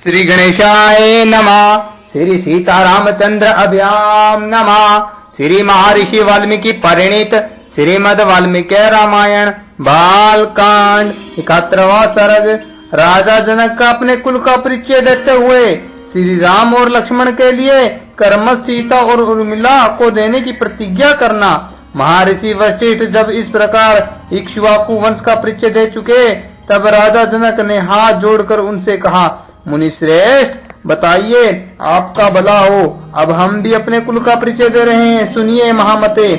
श्री गणेशाय नमः। श्री सीतारामचंद्र अभ्याम नमः। श्री महर्षि वाल्मीकि परिणीत श्रीमद् वाल्मीकि रामायण बालकांड 71वां सर्ग। राजा जनक का अपने कुल का परिचय देते हुए श्री राम और लक्ष्मण के लिए कर्म सीता और उर्मिला को देने की प्रतिज्ञा करना। महर्षि वशिष्ठ जब इस प्रकार इक्ष्वाकु वंश का परिचय दे चुके तब राजा जनक ने हाथ जोड़कर उनसे कहा, मुनि श्रेष्ठ बताइए, आपका भला हो। अब हम भी अपने कुल का परिचय दे रहे हैं, सुनिए महामते।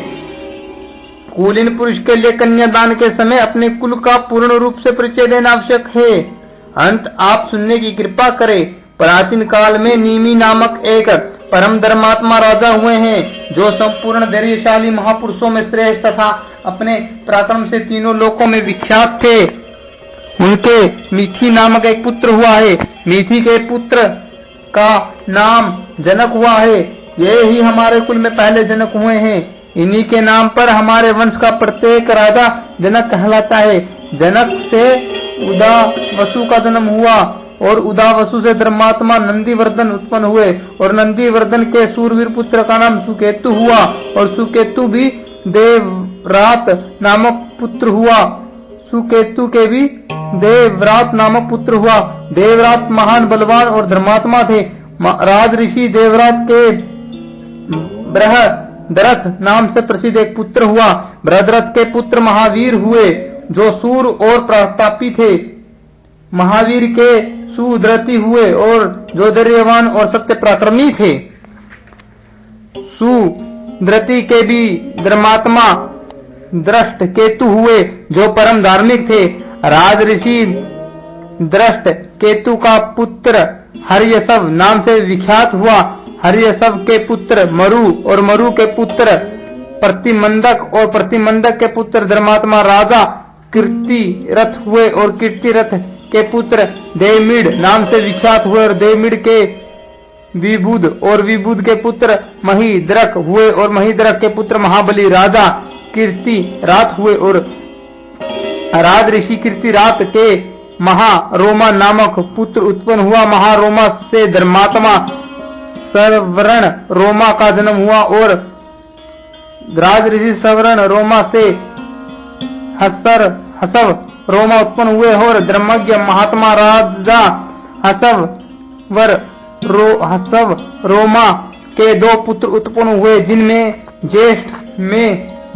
कुलीन पुरुष के लिए कन्यादान के समय अपने कुल का पूर्ण रूप से परिचय देना आवश्यक है। अंत आप सुनने की कृपा करें। प्राचीन काल में नीमी नामक एक परम धर्मात्मा राजा हुए हैं, जो संपूर्ण धैर्यशाली महापुरुषों में श्रेष्ठ तथा अपने पराक्रम से तीनों लोकों में विख्यात थे। उनके मिथि नामक एक पुत्र हुआ है। मिथि के पुत्र का नाम जनक हुआ है। ये ही हमारे कुल में पहले जनक हुए हैं। इन्हीं के नाम पर हमारे वंश का प्रत्येक राजा जनक कहलाता है। जनक से उदा वसु का जन्म हुआ और उदा वसु से धर्मात्मा नंदीवर्धन उत्पन्न हुए और नंदीवर्धन के सूरवीर पुत्र का नाम सुकेतु हुआ और सुकेतु भी देवरात नामक पुत्र हुआ। सुकेतु के भी देवरात नामक पुत्र हुआ। देवरात महान बलवान और धर्मात्मा थे। राज ऋषि देवरात के बृहद्रथ नाम से प्रसिद्ध एक पुत्र हुआ। बृहद्रथ के पुत्र महावीर हुए, जो सूर और प्रतापी थे। महावीर के सुधृति हुए और जो धैर्यवान और सत्य पराक्रमी थे। सुधृति के भी धर्मात्मा दृष्ट केतु हुए, जो परम धार्मिक थे। राज ऋषि दृष्ट केतु का पुत्र हर्यशव नाम से विख्यात हुआ। हर्यशव के पुत्र मरु और मरु के पुत्र प्रतिमंदक और प्रतिमंदक के पुत्र धर्मात्मा राजा कीर्तिरथ हुए और कीर्तिरथ के पुत्र देवमीड नाम से विख्यात हुए और देवमीड के विबुध और विबुध के पुत्र महिद्रक हुए और महिद्रक के पुत्र महाबली राजा कीर्तिरात हुए और राज ऋषि कीर्तिरात के महारोमा नामक पुत्र उत्पन्न हुआ। महारोमा से धर्मात्मा सवर्ण रोमा का जन्म हुआ और राज ऋषि सवर्ण रोमा से हसव रोमा उत्पन्न हुए और धर्मज्ञ महात्मा राजा हसव रोमा के दो पुत्र उत्पन्न हुए, जिनमें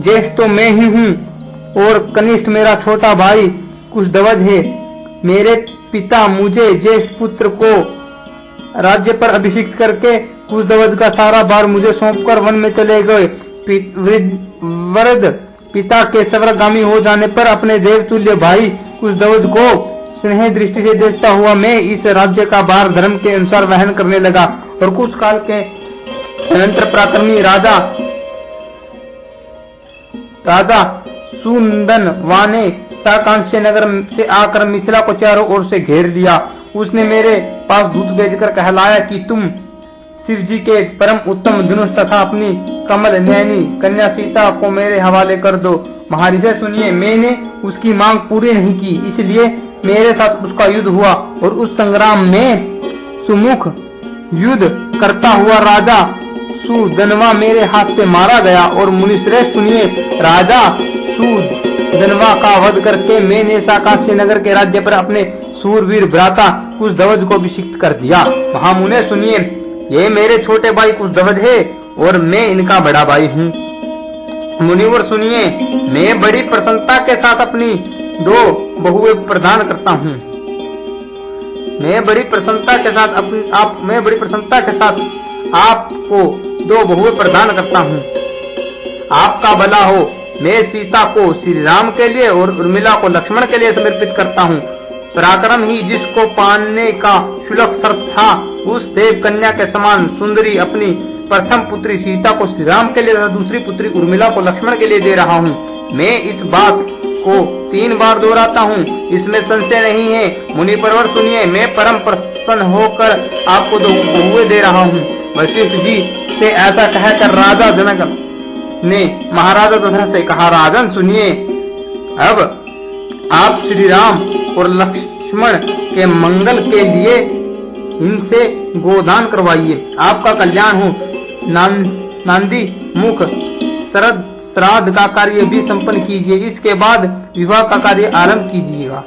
ज्येष्ठ तो मैं ही हूँ और कनिष्ठ मेरा छोटा भाई कुशध्वज है। मेरे पिता मुझे ज्येष्ठ पुत्र को राज्य पर अभिषिक्त करके कुशध्वज का सारा भार मुझे सौंपकर वन में चले गए। वृद्ध पिता के सवरगामी हो जाने पर अपने देवतुल्य भाई कुशध्वज को स्नेह दृष्टि से देखता हुआ मैं इस राज्य का भार धर्म के अनुसार वहन करने लगा और कुछ काल के अनंतर पराक्रमी राजा सुनंदनवा ने साकांक्ष्य नगर से आकर मिथिला को चारों ओर से घेर लिया। उसने मेरे पास दूत भेजकर कहलाया कि तुम शिव जी के परम उत्तम धनुष तथा अपनी कमल नयनी कन्या सीता को मेरे हवाले कर दो। महर्षि सुनिए, मैंने उसकी मांग पूरी नहीं की, इसलिए मेरे साथ उसका युद्ध हुआ और उस संग्राम में सुमुख युद्ध करता हुआ राजा सुदनवा मेरे हाथ से मारा गया। और मुनिश्रेष्ठ सुनिए, राजा सुदनवा का वध करके मैंने साकांक्ष्य नगर के राज्य पर अपने सूरवीर भ्राता कुशध्वज को अभिषिक्त कर दिया। महामुने सुनिए, ये मेरे छोटे भाई कुशध्वज है और मैं इनका बड़ा भाई हूँ। मुनिवर सुनिए, मैं बड़ी प्रसन्नता के साथ अपनी दो बहुएं प्रदान करता हूँ। मैं बड़ी प्रसन्नता के साथ आपको दो बहुएं प्रदान करता हूँ। आपका भला हो। मैं सीता को श्री राम के लिए और उर्मिला को लक्ष्मण के लिए समर्पित करता हूँ। पराक्रम ही जिसको पाने का शुल्क शर्त था, उस देव कन्या के समान सुंदरी अपनी प्रथम पुत्री सीता को श्री राम के लिए तथा दूसरी पुत्री उर्मिला को लक्ष्मण के लिए दे रहा हूँ। मैं इस बात को 3 बार दोहराता हूँ, इसमें संशय नहीं है। मुनि परवर सुनिए, मैं परम प्रसन्न होकर आपको दो बहुएं दे रहा हूँ। वशिष्ठ जी से ऐसा कहकर राजा जनक ने महाराजा दशरथ से कहा, राजन सुनिए, अब आप श्री राम और लक्ष्मण के मंगल के लिए इनसे गोदान करवाइए, आपका कल्याण हो। नांदी मुख श्राद्ध का कार्य भी संपन्न कीजिए, इसके बाद विवाह का कार्य आरंभ कीजिएगा।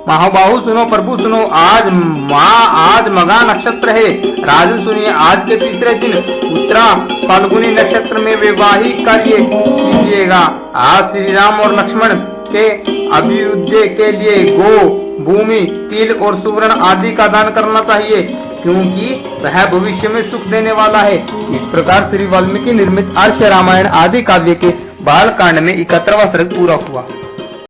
महाबाहु सुनो, प्रभु सुनो, आज मघा नक्षत्र है। राजन सुनिए, आज के तीसरे दिन उत्तरा फाल्गुनी नक्षत्र में वैवाहिक कार्य कीजिएगा। आज श्री राम और लक्ष्मण के अभ्युदय के लिए गो, भूमि, तिल और सुवर्ण आदि का दान करना चाहिए, क्योंकि वह भविष्य में सुख देने वाला है। इस प्रकार श्री वाल्मीकि निर्मित आर्ष रामायण आदि काव्य के बाल कांड में 71वां सर्ग पूरा हुआ।